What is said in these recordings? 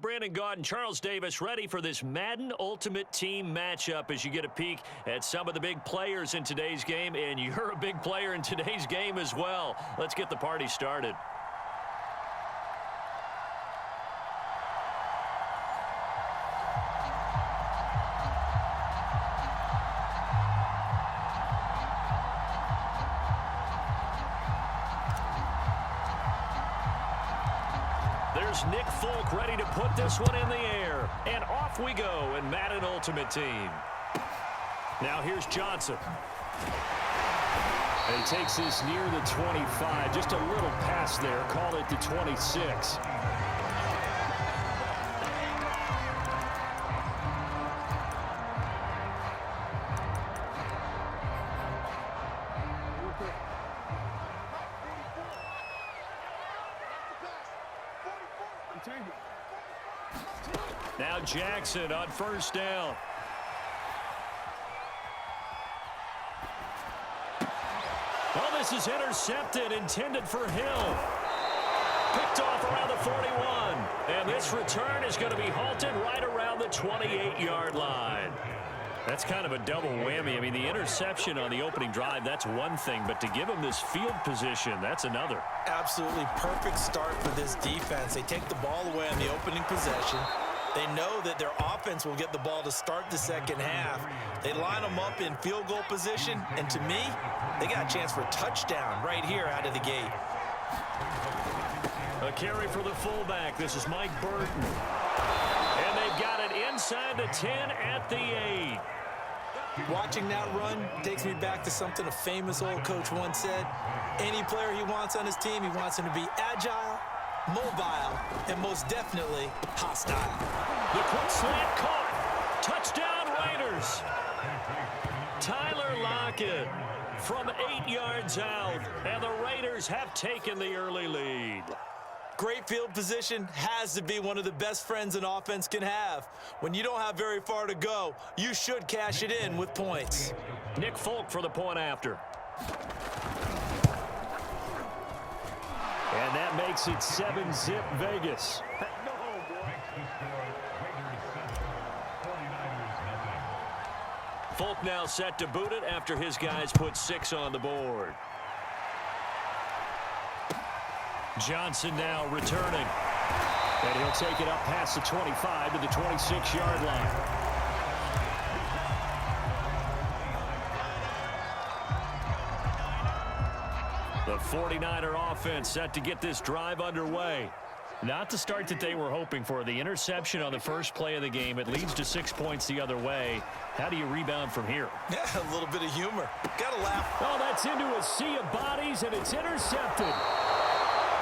Brandon Gaud and Charles Davis ready for this Madden Ultimate Team matchup as you get a peek at some of the big players in today's game, and you're a big player in today's game as well. Let's get the party started. There's Nick Folk ready to put this one in the air. And off we go in Madden Ultimate Team. Now here's Johnson. And he takes this near the 25. Just a little pass there. Call it the 26. Now Jackson on first down. Well, this is intercepted, intended for Hill. Picked off around the 41. And this return is going to be halted right around the 28-yard line. That's kind of a double whammy. I mean, the interception on the opening drive, that's one thing. But to give him this field position, that's another. Absolutely perfect start for this defense. They take the ball away on the opening possession. They know that their offense will get the ball to start the second half. They line them up in field goal position, and to me, they got a chance for a touchdown right here out of the gate. A carry for the fullback. This is Mike Burton. And they've got it inside the 10 at the 8. Watching that run takes me back to something a famous old coach once said. Any player he wants on his team, he wants him to be agile, mobile, and most definitely hostile. The quick slant caught. Touchdown Raiders. Tyler Lockett from 8 yards out, and the Raiders have taken the early lead. Great field position has to be one of the best friends an offense can have. When you don't have very far to go, you should cash it in with points. Nick Folk for the point after. And that makes it 7-zip Vegas. Folk now set to boot it after his guys put 6 on the board. Johnson now returning. And he'll take it up past the 25 to the 26-yard line. The 49er offense set to get this drive underway. Not the start that they were hoping for. The interception on the first play of the game. It leads to 6 points the other way. How do you rebound from here? Yeah, a little bit of humor. Gotta laugh. Oh, that's into a sea of bodies, and it's intercepted.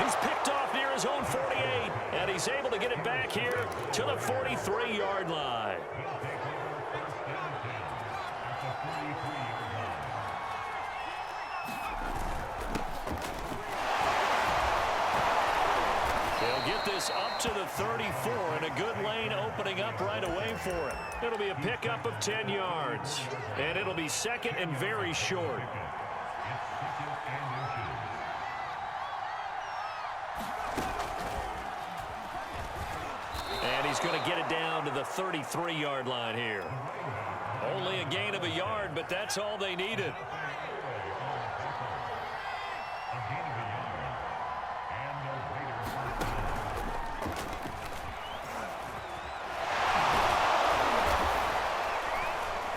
He's picked off near his own 48, and he's able to get it back here to the 43-yard line. They'll get this up to the 34, and a good lane opening up right away for it. It'll be a pickup of 10 yards, and it'll be second and very short. And he's going to get it down to the 33-yard line here. Only a gain of a yard, but that's all they needed.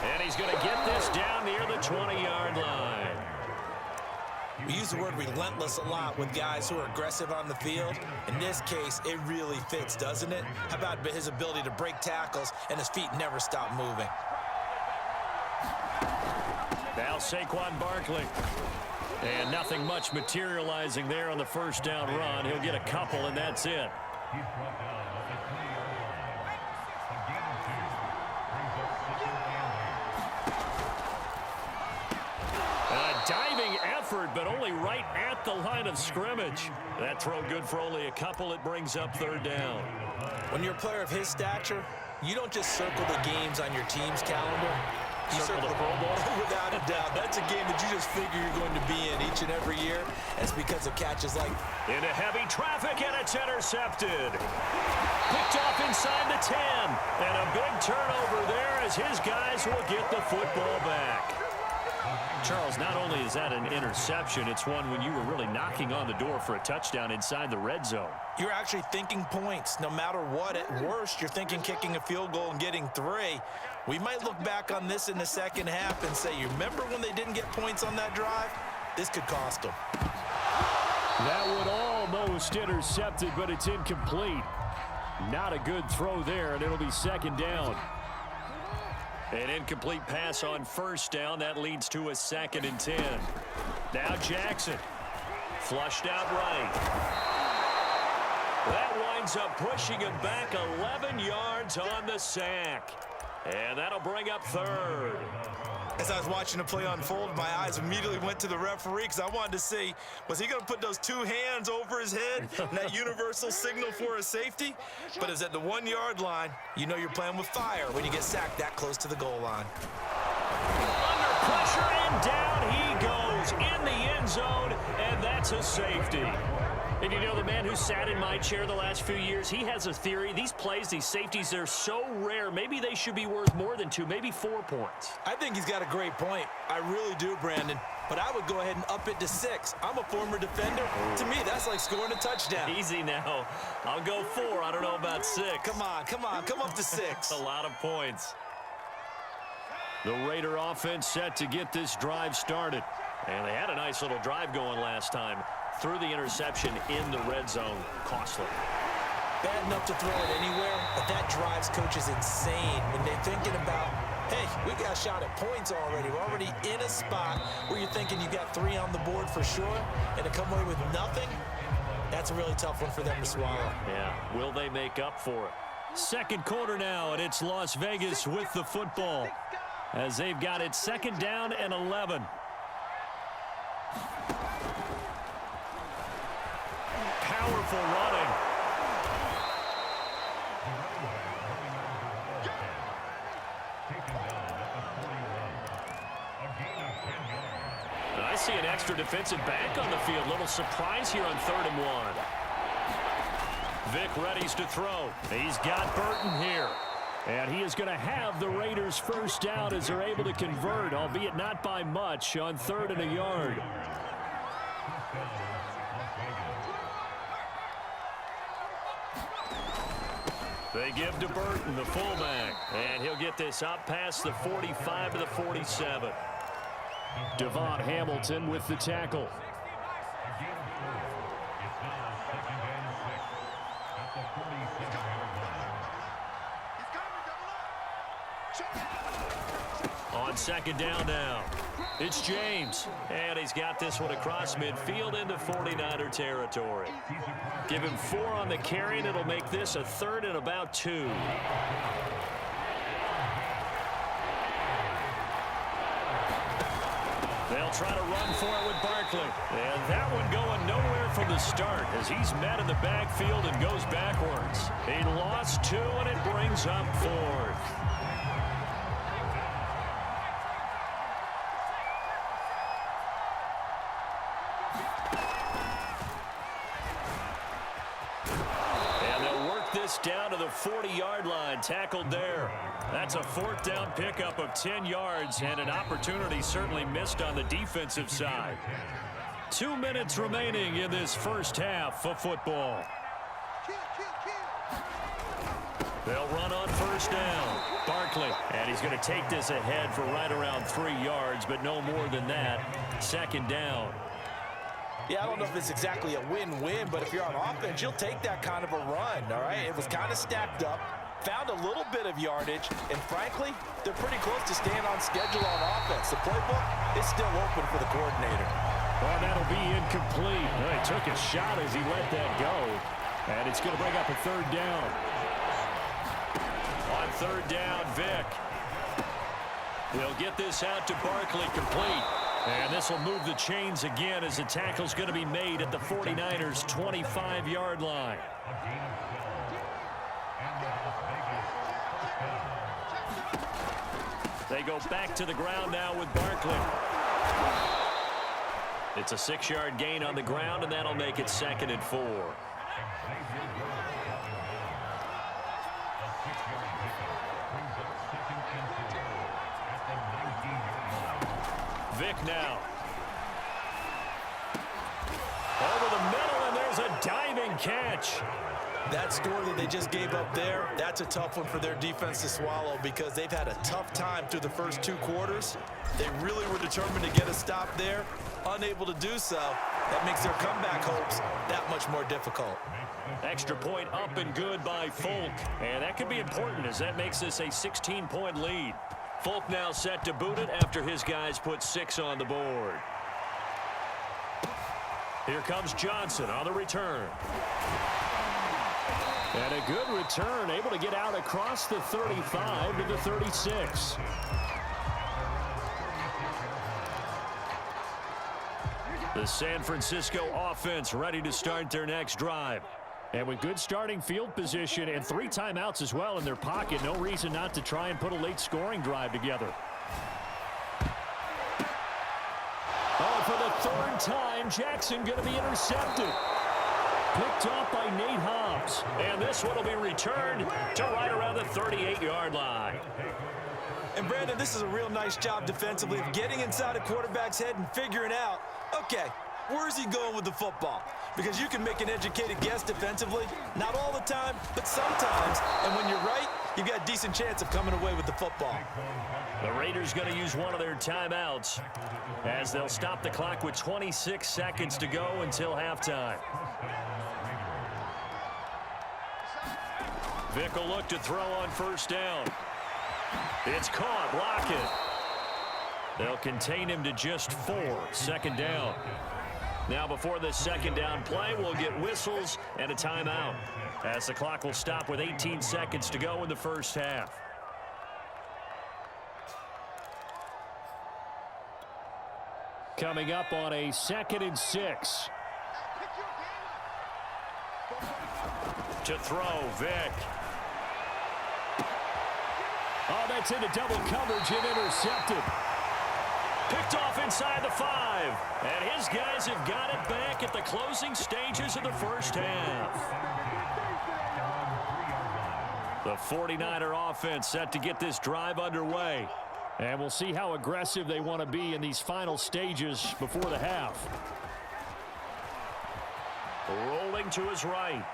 And he's going to get this down near the 20-yard line. We use the word relentless a lot with guys who are aggressive on the field. In this case, it really fits, doesn't it? How about his ability to break tackles and his feet never stop moving? Now Saquon Barkley. And nothing much materializing there on the first down run. He'll get a couple, and that's it. Diving effort, but only right at the line of scrimmage. That throw good for only a couple. It brings up third down. When you're a player of his stature, you don't just circle the games on your team's calendar. You circle the Pro Bowl. Without a doubt. That's a game that you just figure you're going to be in each and every year. It's because of catches like... Into heavy traffic, and it's intercepted. Picked off inside the 10. And a big turnover there as his guys will get the football back. Charles, not only is that an interception, it's one when you were really knocking on the door for a touchdown inside the red zone. You're actually thinking points. No matter what, at worst, you're thinking kicking a field goal and getting 3. We might look back on this in the second half and say, you remember when they didn't get points on that drive? This could cost them. That would almost intercepted, but it's incomplete. Not a good throw there, and it'll be second down. An incomplete pass on first down. That leads to a 2nd and 10. Now Jackson. Flushed out right. That winds up pushing him back 11 yards on the sack. And that'll bring up 3rd. As I was watching the play unfold, my eyes immediately went to the referee because I wanted to see, was he going to put those 2 hands over his head and that universal signal for a safety? But it's at the 1-yard line. You know you're playing with fire when you get sacked that close to the goal line. Under pressure, and down he goes in the end zone, and that's a safety. And you know, the man who sat in my chair the last few years, he has a theory. These plays, these safeties, they're so rare. Maybe they should be worth more than 2, maybe 4 points. I think he's got a great point. I really do, Brandon. But I would go ahead and up it to 6. I'm a former defender. To me, that's like scoring a touchdown. Easy now. I'll go 4. I don't know about 6. Come on. Come up to 6. A lot of points. The Raider offense set to get this drive started. And they had a nice little drive going last time. Threw the interception in the red zone. Costly. Bad enough to throw it anywhere, but that drives coaches insane when they're thinking about, hey, we got a shot at points already. We're already in a spot where you're thinking you got 3 on the board for sure, and to come away with nothing, that's a really tough one for them to swallow. Yeah, will they make up for it? Second quarter now, and it's Las Vegas with the football as they've got it 2nd down and 11. Powerful running. I see an extra defensive back on the field. Little surprise here on 3rd and 1. Vic readies to throw. He's got Burton here. And he is going to have the Raiders first down as they're able to convert, albeit not by much, on 3rd and a yard. They give to Burton, the fullback. And he'll get this up past the 45 to the 47. Devon Hamilton with the tackle. On 2nd down now. It's James. And he's got this one across midfield into 49er territory. Give him 4 on the carry, and it'll make this a 3rd and about 2. They'll try to run for it with Barkley. And that one going nowhere from the start as he's met in the backfield and goes backwards. He lost 2, and it brings up 4th. Down to the 40-yard line, tackled there. That's a 4th down pickup of 10 yards and an opportunity certainly missed on the defensive side. 2 minutes remaining in this first half of football. They'll run on 1st down. Barkley, and he's going to take this ahead for right around 3 yards, but no more than that. 2nd down. Yeah, I don't know if it's exactly a win-win, but if you're on offense, you'll take that kind of a run, all right? It was kind of stacked up, found a little bit of yardage, and frankly, they're pretty close to staying on schedule on offense. The playbook is still open for the coordinator. Well, that'll be incomplete. Well, he took a shot as he let that go, and it's going to bring up a 3rd down. On 3rd down, Vic. They'll get this out to Barkley, complete. And this will move the chains again as the tackle's going to be made at the 49ers' 25-yard line. They go back to the ground now with Barkley. It's a 6-yard gain on the ground, and that'll make it 2nd and 4. Vic now. Over the middle, and there's a diving catch. That score that they just gave up there, that's a tough one for their defense to swallow because they've had a tough time through the first 2 quarters. They really were determined to get a stop there, unable to do so. That makes their comeback hopes that much more difficult. Extra point up and good by Folk. And that could be important as that makes this a 16-point lead. Folk now set to boot it after his guys put 6 on the board. Here comes Johnson on the return. And a good return, able to get out across the 35 to the 36. The San Francisco offense ready to start their next drive. And with good starting field position and 3 timeouts as well in their pocket, no reason not to try and put a late scoring drive together. Oh, for the 3rd time, Jackson going to be intercepted. Picked off by Nate Hobbs. And this one will be returned to right around the 38-yard line. And, Brandon, this is a real nice job defensively of getting inside a quarterback's head and figuring out, okay, where's he going with the football? Because you can make an educated guess defensively, not all the time, but sometimes. And when you're right, you've got a decent chance of coming away with the football. The Raiders going to use one of their timeouts as they'll stop the clock with 26 seconds to go until halftime. Vic will look to throw on 1st down. It's caught. Lockett. They'll contain him to just 4. 2nd down. Now before this 2nd down play, we'll get whistles and a timeout as the clock will stop with 18 seconds to go in the first half. Coming up on a 2nd and 6. To throw, Vic. Oh, that's into double coverage and intercepted. Picked off inside the 5. And his guys have got it back at the closing stages of the first half. The 49er offense set to get this drive underway. And we'll see how aggressive they want to be in these final stages before the half. Rolling to his right.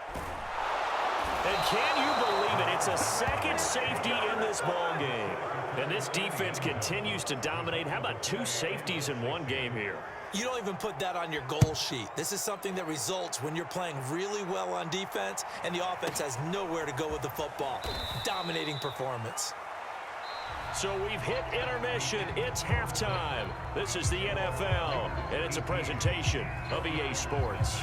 And can you believe it? It's a 2nd safety in this ball game. And this defense continues to dominate. How about 2 safeties in one game here? You don't even put that on your goal sheet. This is something that results when you're playing really well on defense and the offense has nowhere to go with the football. Dominating performance. So we've hit intermission. It's halftime. This is the NFL, and it's a presentation of EA Sports.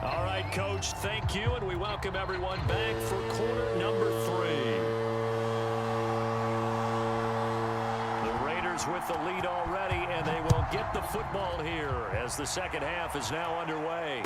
All right, Coach, thank you, and we welcome everyone back for quarter number 3. The Raiders with the lead already, and they will get the football here as the second half is now underway.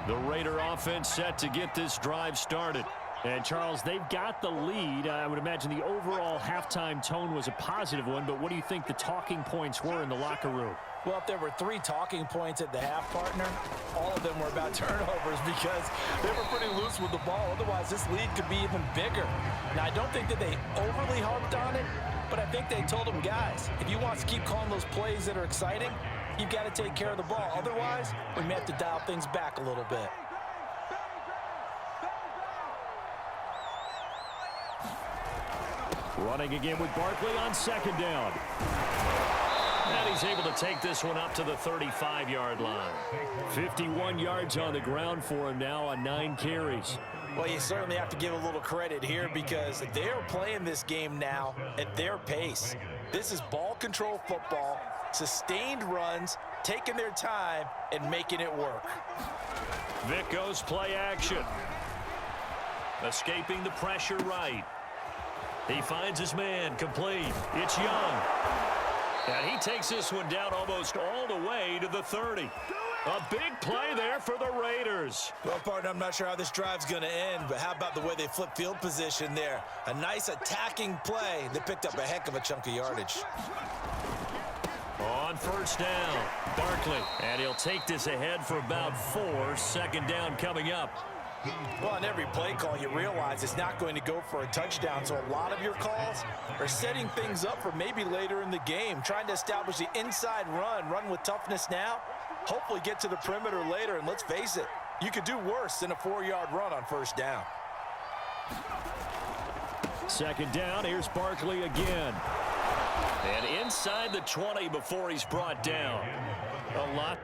The Raider offense set to get this drive started. And, Charles, they've got the lead. I would imagine the overall halftime tone was a positive one, but what do you think the talking points were in the locker room? Well, if there were 3 talking points at the half, partner, all of them were about turnovers because they were pretty loose with the ball. Otherwise, this lead could be even bigger. Now, I don't think that they overly harped on it, but I think they told them, guys, if you want to keep calling those plays that are exciting, you've got to take care of the ball. Otherwise, we may have to dial things back a little bit. Running again with Barkley on 2nd down. And he's able to take this one up to the 35-yard line. 51 yards on the ground for him now on 9 carries. Well, you certainly have to give a little credit here because they're playing this game now at their pace. This is ball control football, sustained runs, taking their time, and making it work. Vic goes play action. Escaping the pressure right. He finds his man, complete. It's Young. And he takes this one down almost all the way to the 30. A big play there for the Raiders. Well, partner, I'm not sure how this drive's going to end, but how about the way they flip field position there? A nice attacking play that picked up a heck of a chunk of yardage. On first down, Barkley. And he'll take this ahead for about 4. Second down coming up. Well, on every play call, you realize it's not going to go for a touchdown, so a lot of your calls are setting things up for maybe later in the game, trying to establish the inside run with toughness now, hopefully get to the perimeter later, and let's face it, you could do worse than a 4-yard run on first down. Second down, here's Barkley again. And inside the 20 before he's brought down. A lot.